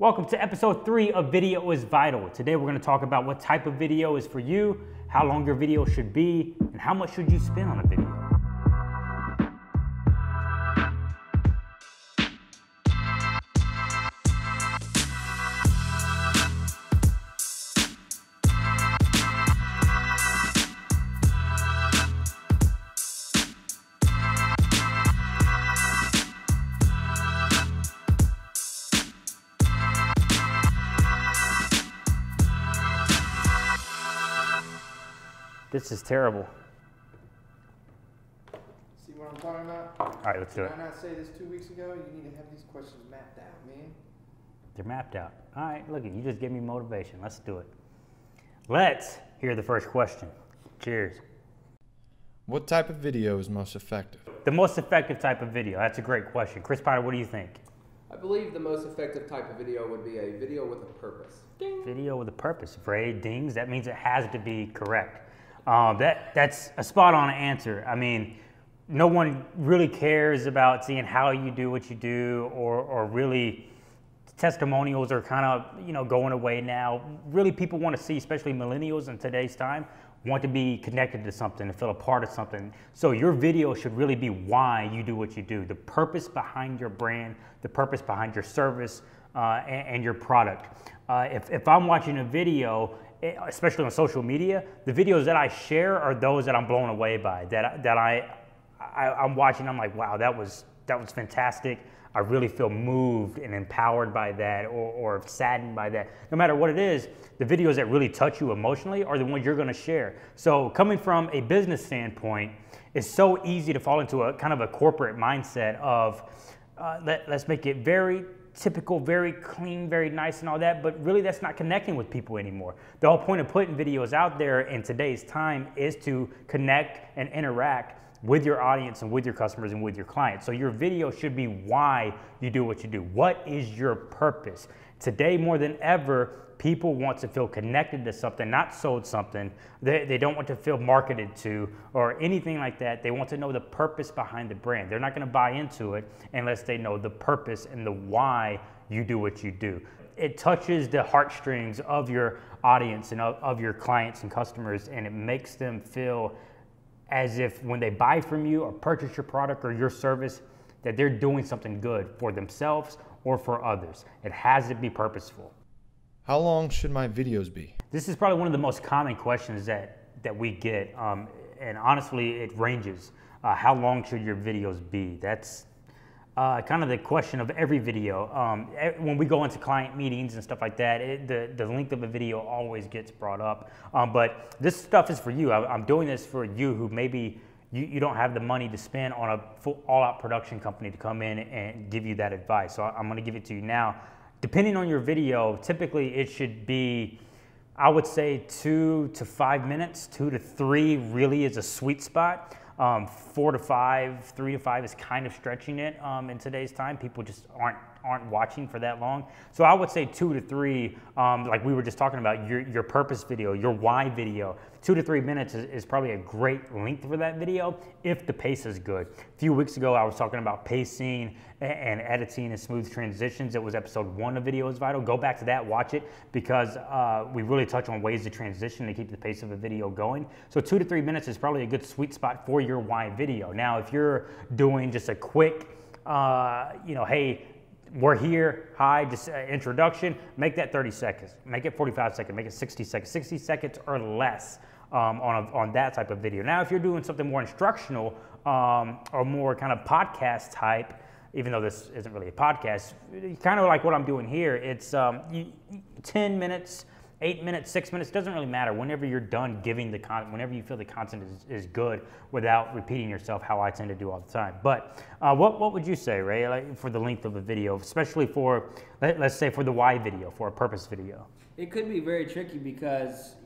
Welcome to episode 3 of Video is Vital. Today we're going to talk about what type of video is for you, how long your video should be, and how much should you spend on a video. This is terrible. See what I'm talking about? All right, let's do it. Did I not say this 2 weeks ago? You need to have these questions mapped out, man. They're mapped out. All right, look, you just gave me motivation. Let's do it. Let's hear the first question. Cheers. What type of video is most effective? The most effective type of video. That's a great question. Chris Potter, what do you think? I believe the most effective type of video would be a video with a purpose. Ding. Video with a purpose. If Ray dings, that means it has to be correct. That's a spot on answer. I mean, no one really cares about seeing how you do what you do, or really testimonials are kind of, going away now. Really, people want to see, especially millennials in today's time, want to be connected to something and feel a part of something. So your video should really be why you do what you do, the purpose behind your brand, the purpose behind your service and your product. If I'm watching a video, especially on social media, the videos that I share are those that I'm blown away by, that I'm watching. I'm like, wow, that was fantastic. I really feel moved and empowered by that, or saddened by that. No matter what it is, the videos that really touch you emotionally are the ones you're gonna share. So coming from a business standpoint, it's so easy to fall into a kind of a corporate mindset of let's make it very typical, very clean, very nice and all that, but really that's not connecting with people anymore. The whole point of putting videos out there in today's time is to connect and interact with your audience and with your customers and with your clients. So your video should be why you do what you do. What is your purpose? Today more than ever, people want to feel connected to something, not sold something. They don't want to feel marketed to or anything like that. They want to know the purpose behind the brand. They're not going to buy into it unless they know the purpose and the why you do what you do. It touches the heartstrings of your audience and of your clients and customers, and it makes them feel as if when they buy from you or purchase your product or your service, that they're doing something good for themselves or for others. It has to be purposeful. How long should my videos be? This is probably one of the most common questions that we get, and honestly, it ranges. How long should your videos be? That's kind of the question of every video. When we go into client meetings and stuff like that, the length of a video always gets brought up. But this stuff is for you. I'm doing this for you who maybe you don't have the money to spend on a full all-out production company to come in and give you that advice. So I'm going to give it to you now. Depending on your video, typically it should be, I would say 2 to 5 minutes. 2 to 3 really is a sweet spot. 4 to 5, 3 to 5 is kind of stretching it in today's time. People just aren't watching for that long. So I would say 2 to 3, like we were just talking about, your purpose video, your why video. 2 to 3 minutes is probably a great length for that video if the pace is good. A few weeks ago, I was talking about pacing and editing and smooth transitions. It was episode 1 of Video is Vital. Go back to that, watch it, because we really touch on ways to transition to keep the pace of a video going. So 2 to 3 minutes is probably a good sweet spot for your why video. Now, if you're doing just a quick, hey, we're here, hi, just introduction, make that 30 seconds, make it 45 seconds, make it 60 seconds, 60 seconds or less on that type of video. Now, if you're doing something more instructional or more kind of podcast type, even though this isn't really a podcast, kind of like what I'm doing here, it's 10 minutes, 8 minutes, 6 minutes, doesn't really matter. Whenever you're done giving the content, whenever you feel the content is good without repeating yourself, how I tend to do all the time. But what would you say, Ray, like for the length of a video, especially for, let's say for the why video, for a purpose video? It could be very tricky because,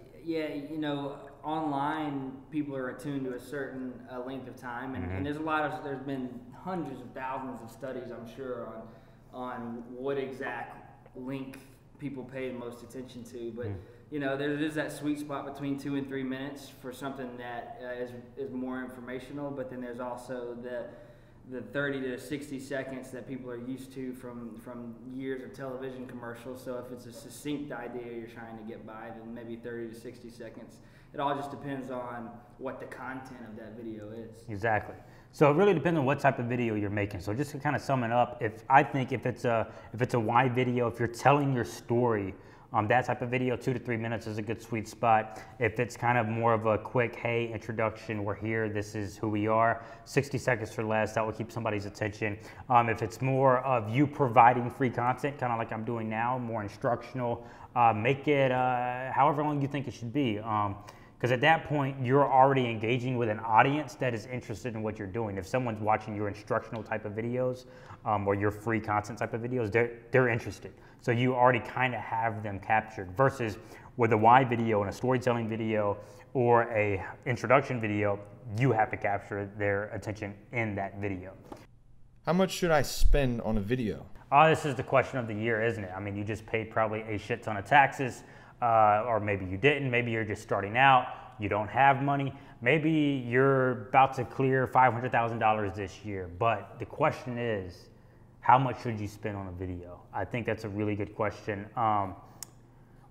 online people are attuned to a certain length of time, and there's been hundreds of thousands of studies, I'm sure, on what exact length people pay the most attention to, but there is that sweet spot between 2 and 3 minutes for something that is more informational. But then there's also the 30 to 60 seconds that people are used to from years of television commercials. So if it's a succinct idea you're trying to get by, then maybe 30 to 60 seconds. It all just depends on what the content of that video is. Exactly. So it really depends on what type of video you're making. So just to kind of sum it up, if it's a wide video, if you're telling your story, that type of video, 2 to 3 minutes is a good sweet spot. If it's kind of more of a quick, hey, introduction, we're here, this is who we are, 60 seconds or less, that will keep somebody's attention. If it's more of you providing free content, kind of like I'm doing now, more instructional, make it however long you think it should be. Because at that point, you're already engaging with an audience that is interested in what you're doing. If someone's watching your instructional type of videos or your free content type of videos, they're interested. So you already kind of have them captured versus with a wide video and a storytelling video or a introduction video, you have to capture their attention in that video. How much should I spend on a video? Oh, this is the question of the year, isn't it? I mean, you just paid probably a shit ton of taxes. Or maybe you didn't, maybe you're just starting out, you don't have money, maybe you're about to clear $500,000 this year, but the question is, how much should you spend on a video? I think that's a really good question.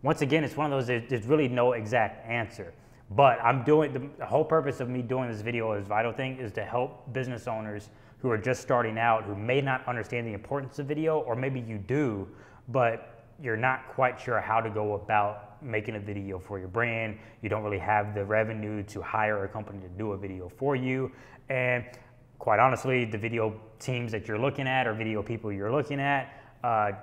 Once again, it's one of those, there's really no exact answer, but the whole purpose of me doing this video is Vital Thing is to help business owners who are just starting out, who may not understand the importance of video, or maybe you do, but you're not quite sure how to go about making a video for your brand. You don't really have the revenue to hire a company to do a video for you. And quite honestly, the video teams that you're looking at or video people you're looking at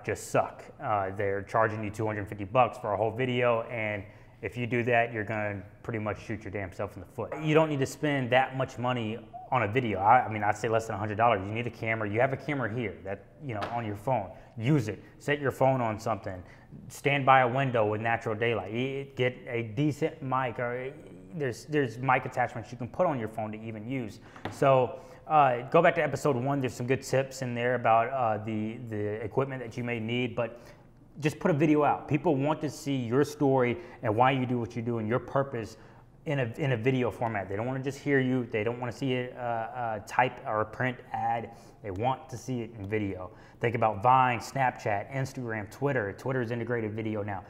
just suck. They're charging you $250 for a whole video, and if you do that, you're gonna pretty much shoot your damn self in the foot. You don't need to spend that much money on a video. I mean, I'd say less than $100. You need a camera. You have a camera here that, on your phone. Use it. Set your phone on something. Stand by a window with natural daylight. Get a decent mic, or there's mic attachments you can put on your phone to even use. So go back to episode 1. There's some good tips in there about the equipment that you may need, but just put a video out. People want to see your story and why you do what you do and your purpose in a video format. They don't want to just hear you. They don't want to see a type or a print ad. They want to see it in video. Think about Vine, Snapchat, Instagram, Twitter. Twitter's integrated video now.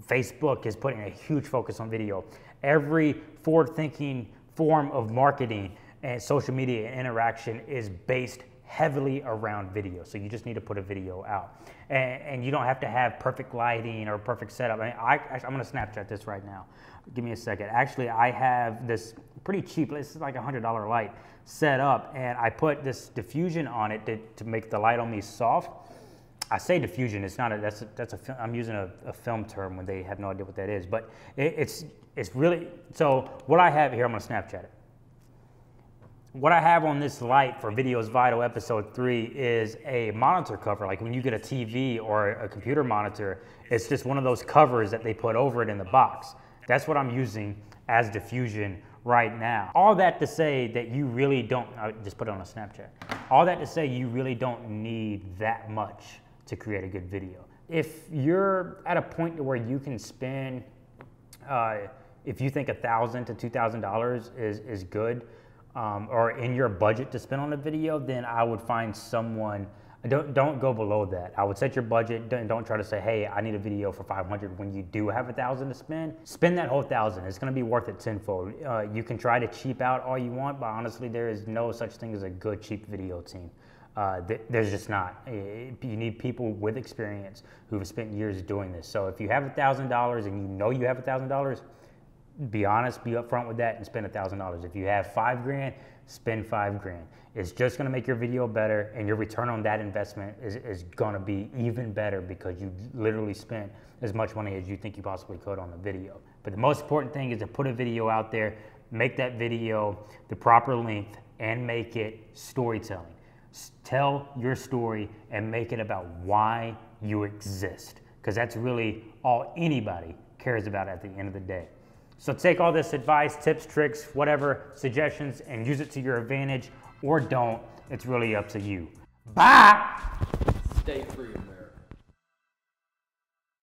Facebook is putting a huge focus on video. Every forward-thinking form of marketing and social media interaction is based heavily around video. So you just need to put a video out. And you don't have to have perfect lighting or perfect setup. I'm gonna Snapchat this right now. Give me a second. Actually, I have this pretty cheap, this is like $100 light set up, and I put this diffusion on it to make the light on me soft. I say diffusion, it's not I'm using a film term when they have no idea what that is, but it's really, so what I have here, I'm gonna Snapchat it. What I have on this light for Videos Vital episode 3 is a monitor cover. Like when you get a TV or a computer monitor, it's just one of those covers that they put over it in the box. That's what I'm using as diffusion right now. All that to say that you really don't, I just put it on a Snapchat. All that to say you really don't need that much to create a good video. If you're at a point where you can spend, if you think $1,000 to $2,000 is good, or in your budget to spend on a video, then I would find someone, don't go below that. I would set your budget, don't try to say, hey, I need a video for $500 when you do have $1,000 to spend. Spend that whole $1,000, it's gonna be worth it tenfold. You can try to cheap out all you want, but honestly, there is no such thing as a good cheap video team. There's just not. You need people with experience who have spent years doing this. So if you have $1,000 and you know you have $1,000, be honest, be upfront with that and spend $1,000. If you have $5,000, spend $5,000. It's just gonna make your video better, and your return on that investment is gonna be even better because you literally spent as much money as you think you possibly could on the video. But the most important thing is to put a video out there, make that video the proper length, and make it storytelling. Tell your story and make it about why you exist, because that's really all anybody cares about at the end of the day. So take all this advice, tips, tricks, whatever, suggestions, and use it to your advantage, or don't. It's really up to you. Bye! Stay free.